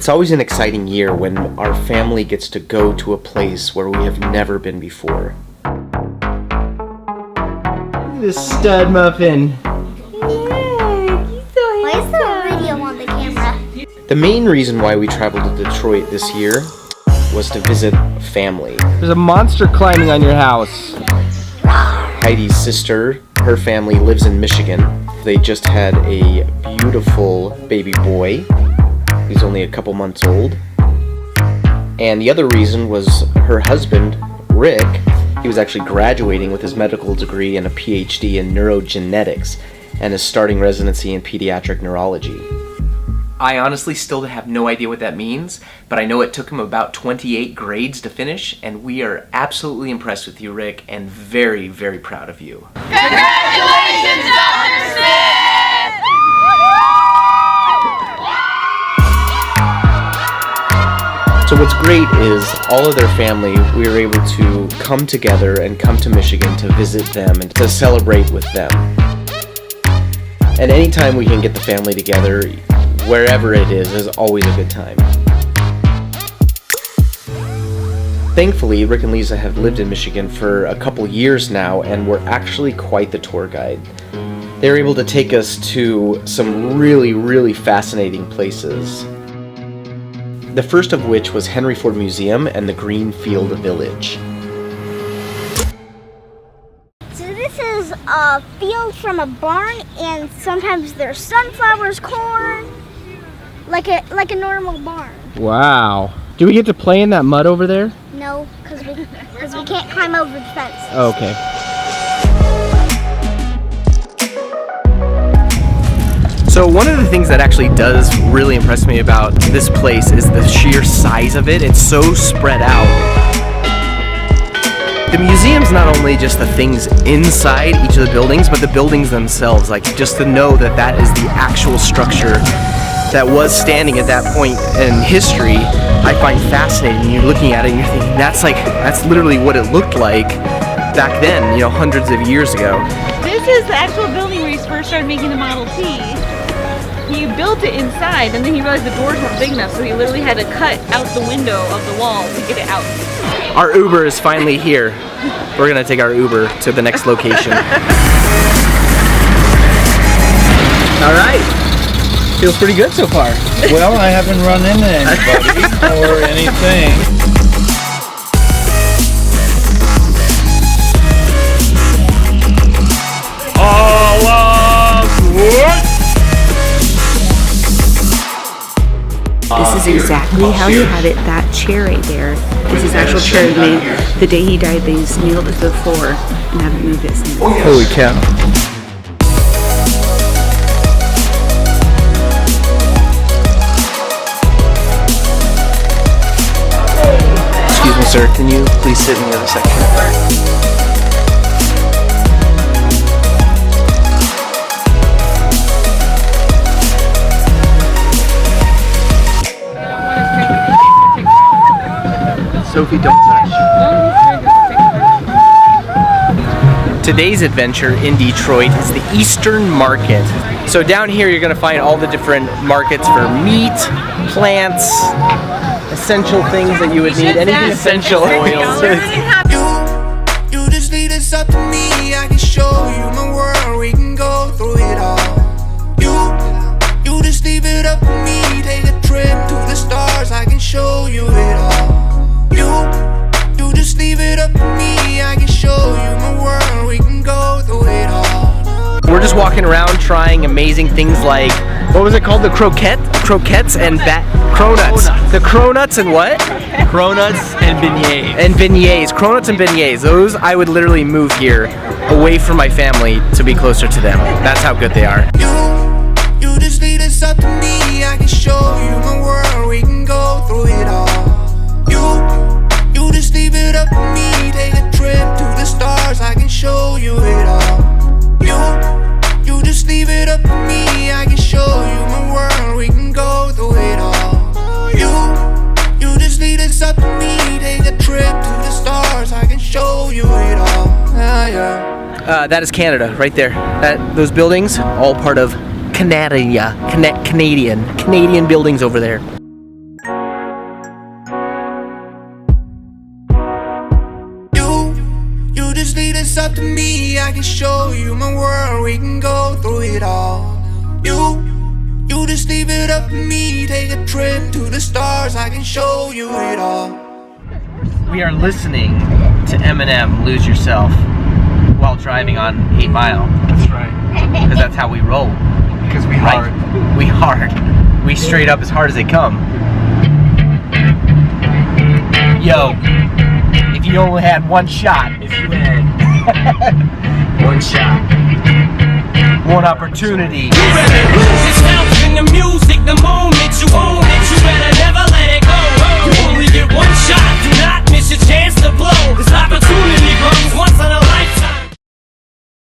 It's always an exciting year when our family gets to go to a place where we have never been before. This stud muffin. Why is there a video on the camera? The main reason why we traveled to Detroit this year was to visit family. There's a monster climbing on your house. Heidi's sister, her family lives in Michigan. They just had a beautiful baby boy. He's only a couple months old. And the other reason was her husband, Rick. He was actually graduating with his medical degree and a PhD in neurogenetics and is starting residency in pediatric neurology. I honestly still have no idea what that means, but I know it took him about 28 grades to finish, and we are absolutely impressed with you, Rick, and very, very proud of you. Congratulations, Dr. Smith! So what's great is all of their family, we were able to come together and come to Michigan to visit them and to celebrate with them. And anytime we can get the family together, wherever it is always a good time. Thankfully, Rick and Lisa have lived in Michigan for a couple years now and were actually quite the tour guide. They were able to take us to some really, really fascinating places. The first of which was Henry Ford Museum and the Greenfield Village. So this is a field from a barn, and sometimes there's sunflowers, corn, like a normal barn. Wow. Do we get to play in that mud over there? No, because we can't climb over the fence. Oh, okay. So one of the things that actually does really impress me about this place is the sheer size of it. It's so spread out. The museum's not only just the things inside each of the buildings, but the buildings themselves. Like, just to know that that is the actual structure that was standing at that point in history, I find fascinating. You're looking at it and you're thinking, that's literally what it looked like back then, you know, hundreds of years ago. This is the actual building where he first started making the Model T. He built it inside, and then he realized the doors weren't big enough, so he literally had to cut out the window of the wall to get it out. Our Uber is finally here. We're gonna take our Uber to the next location. All right. Feels pretty good so far. Well, I haven't run into anybody or anything. All of what? This is exactly how he had it, that chair right there. This is actual chair he made. The day he died, they just nailed it to the floor and haven't moved it since. Holy cow. Excuse me, sir, can you please sit in the other section? Sophie, don't touch. Today's adventure in Detroit is the Eastern Market. So down here you're going to find all the different markets for meat, plants, essential things that you would need, anything essential. You just lead us up to me, I can show you my world, we can go through it all. You just leave it up to me, take a trip to the stars, I can show you it all. You just leave it up to me, I can show you my world, we can go through it all. We're just walking around trying amazing things like, what was it called? The croquettes and cronuts. The cronuts and what? Cronuts and beignets. And beignets. Cronuts and beignets. Those, I would literally move here away from my family to be closer to them. That's how good they are. You just lead us up to me, I can show you my world, we can go through it all. You just leave it up to me, take a trip to the stars, I can show you it all. You just leave it up to me, I can show you my world, we can go through it all. You just lead us up to me, take a trip to the stars, I can show you it all. That is Canada, right there. Those buildings, all part of Canadian buildings over there. just leave this up to me. I can show you my world, we can go through it all. You just leave it up to me. Take a trip to the stars, I can show you it all. We are listening to Eminem, Lose Yourself, while driving on 8 Mile. That's right. Because that's how we roll. Because we Right? We hard. We straight up as hard as they come. Yo, if you only had one shot. If you had one shot, one opportunity. You better lose